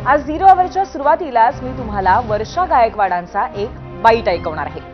आज झिरो अवरच्या सुरुवातीलाच मी तुम्हाला वर्षा गायकवाडांचा एक बाईट ऐकवणार आहे।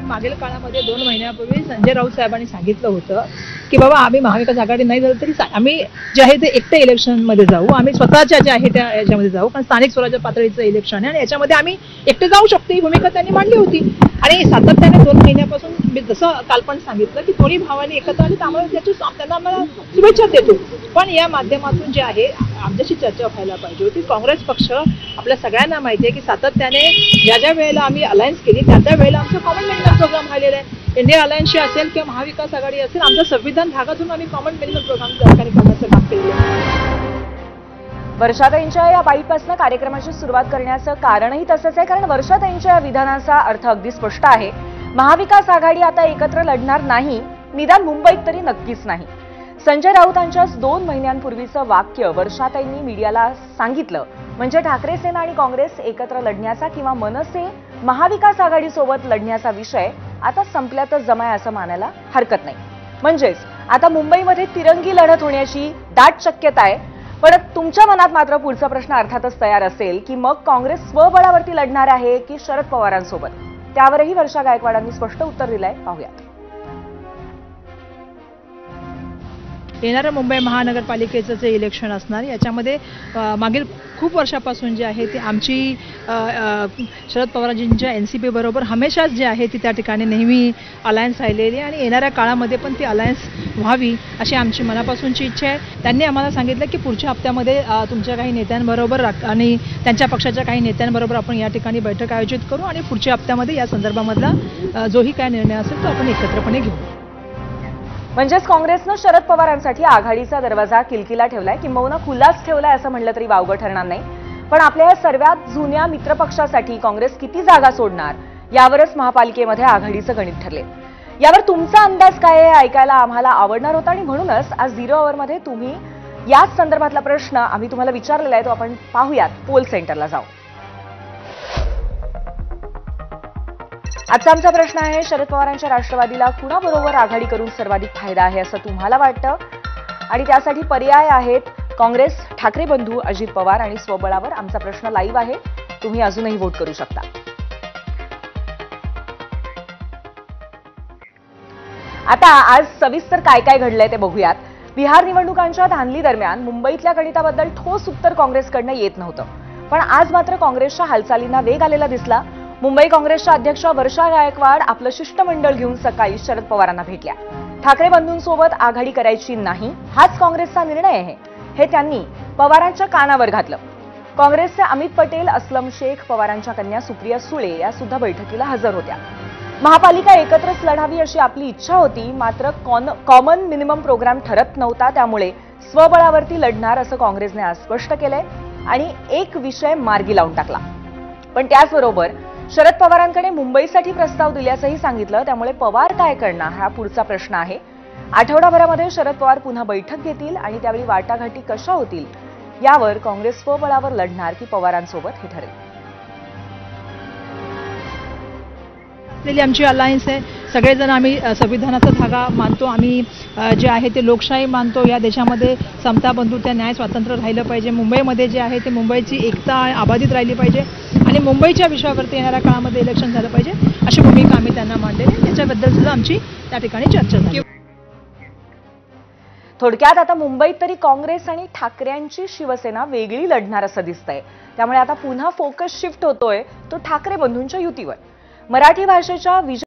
मागील काळामध्ये 2 महिन्यापूर्वी संजय राऊत साहेबांनी सांगितलं होतं की बाबा आम्ही महाविकास आघाडी नाही झालं तरी आम्ही जे आहे ते एकटे इलेक्शनमध्ये जाऊ, आम्ही स्वतःच्या जे आहे त्या याच्यामध्ये जाऊ, कारण स्थानिक स्वराज्य पातळीचं इलेक्शन आहे आणि याच्यामध्ये आम्ही एकटे जाऊ शकतो ही भूमिका त्यांनी मांडली होती। आणि सातत्याने 2 महिन्यापासून मी जसं काल पण सांगितलं की दोन्ही भावांनी एकत्र आले, त्यामुळे त्याची त्यांना आम्हाला शुभेच्छा देतो। पण या माध्यमातून जे आहे आमच्याशी चर्चा व्हायला पाहिजे होती। काँग्रेस पक्ष आपल्या सगळ्यांना माहिती आहे की सातत्याने ज्या वेळेला आम्ही अलायन्स केली त्या वेळेला आमचं कॉमन मिनिमम प्रोग्राम राहिलेला आहे। इंडिया अलायन्सची असेल किंवा महाविकास आघाडी असेल, आमचं संविधान भागातून आम्ही कॉमन मिनिमम प्रोग्राम सरकारी करण्याचं काम केलेलं आहे। वर्षाताईंच्या या बाईटपासून कार्यक्रमाची सुरुवात करण्याचं कारणही तसंच आहे, कारण वर्षाताईंच्या या विधानाचा अर्थ अगदी स्पष्ट आहे। महाविकास आघाडी आता एकत्र लढणार नाही, निदान मुंबईत तरी नक्कीच नाही। संजय राऊतांच्याच 2 महिन्यांपूर्वीचं वाक्य वर्षाताईंनी मीडियाला सांगितलं म्हणजे ठाकरे सेना आणि काँग्रेस एकत्र लढण्याचा किंवा मनसे महाविकास आघाडीसोबत लढण्याचा विषय आता संपल्यातच जमाय असं मानायला हरकत नाही। म्हणजेच आता मुंबईमध्ये तिरंगी लढत होण्याची दाट शक्यता आहे। पण तुमच्या मनात मात्र पुढचा प्रश्न अर्थातच तयार असेल की मग काँग्रेस स्वबळावरती लढणार आहे की शरद पवारांसोबत? त्यावरही वर्षा गायकवाडांनी स्पष्ट उत्तर दिलंय, पाहूयात। येणाऱ्या मुंबई महानगरपालिकेचं जे इलेक्शन असणार याच्यामध्ये मागील खूप वर्षापासून जे आहे ते आमची शरद पवारजींच्या एनसीपी बरोबर हमेशाच जे आहे ती त्या ठिकाणी नेहमी अलायन्स राहिलेली आणि येणाऱ्या काळामध्ये पण ती अलायन्स व्हावी अशी आमची मनापासूनची इच्छा आहे। त्यांनी आम्हाला सांगितलं की पुढच्या हप्त्यामध्ये तुमच्या काही नेत्यांबरोबर आणि त्यांच्या पक्षाच्या काही नेत्यांबरोबर आपण या ठिकाणी बैठक आयोजित करू आणि पुढच्या हप्त्यामध्ये या संदर्भामधला जोही काय निर्णय असेल तो आपण एकत्रपणे घेऊ। म्हणजेच काँग्रेसनं शरद पवारांसाठी आघाडीचा दरवाजा किलकिला ठेवलाय, किंबहुना खुलाच ठेवलाय असं म्हणलं तरी वावगं ठरणार नाही। पण आपल्या या सर्वात जुन्या मित्रपक्षासाठी काँग्रेस किती जागा सोडणार यावरच महापालिकेमध्ये आघाडीचं गणित ठरले। यावर तुमचा अंदाज काय आहे ऐकायला आम्हाला आवडणार होता आणि म्हणूनच आज झिरो अवरमध्ये तुम्ही याच संदर्भातला प्रश्न आम्ही तुम्हाला विचारलेला आहे तो आपण पाहूयात। पोल सेंटरला जाऊ। आजचा आमचा प्रश्न आहे, शरद पवारांच्या राष्ट्रवादीला कुणाबरोबर आघाडी करून सर्वाधिक फायदा आहे असं तुम्हाला वाटतं? आणि त्यासाठी पर्याय आहेत काँग्रेस, ठाकरे बंधू, अजित पवार आणि स्वबळावर। आमचा प्रश्न लाईव्ह आहे, तुम्ही अजूनही व्होट करू शकता। आता आज सविस्तर काय काय घडलंय ते बघूयात। बिहार निवडणुकांच्या धांदली दरम्यान मुंबईतल्या गणिताबद्दल ठोस उत्तर काँग्रेसकडनं येत नव्हतं, पण आज मात्र काँग्रेसच्या हालचालींना वेग आलेला दिसला। मुंबई काँग्रेसच्या अध्यक्ष वर्षा गायकवाड आपलं शिष्टमंडळ घेऊन सकाळी शरद पवारांना भेटल्या। ठाकरे बंधूंसोबत आघाडी करायची नाही हाच काँग्रेसचा निर्णय आहे हे त्यांनी पवारांच्या कानावर घातलं। काँग्रेसचे अमित पटेल, असलम शेख, पवारांच्या कन्या सुप्रिया सुळे या सुद्धा बैठकीला हजर होत्या। महापालिका एकत्रच लढावी अशी आपली इच्छा होती, मात्र कॉमन मिनिमम प्रोग्राम ठरत नव्हता, त्यामुळे स्वबळावरती लढणार असं काँग्रेसने आज स्पष्ट केलंय आणि एक विषय मार्गी लावून टाकला। पण त्याचबरोबर शरद पवारांकडे मुंबईसाठी प्रस्ताव दिल्याचंही सांगितलं, त्यामुळे पवार काय करणार हा पुढचा प्रश्न आहे। आठवडाभरामध्ये शरद पवार पुन्हा बैठक घेतील आणि त्यावेळी वाटाघाटी कशा होतील यावर काँग्रेस स्वबळावर लढणार की पवारांसोबत हे ठरेल। आमची अलायन्स आहे, सगळेजण आम्ही संविधानाचा धागा मानतो, आम्ही जे आहे ते लोकशाही मानतो। या देशामध्ये समता, बंधुता, न्याय, स्वातंत्र्य राहिलं पाहिजे। मुंबईमध्ये जे आहे ते मुंबईची एकता अबाधित राहिली पाहिजे आणि मुंबईच्या विषयावरती येणाऱ्या काळामध्ये इलेक्शन झालं पाहिजे अशी भूमिका आम्ही त्यांना मांडलेली आहे। त्याच्याबद्दल सुद्धा आमची त्या ठिकाणी चर्चा झाली। थोडक्यात आता मुंबईत तरी काँग्रेस आणि ठाकरेंची शिवसेना वेगळी लढणार असं दिसतंय, त्यामुळे आता पुन्हा फोकस शिफ्ट होतोय तो ठाकरे बंधूंच्या युतीवर। मराठी भाषेच्या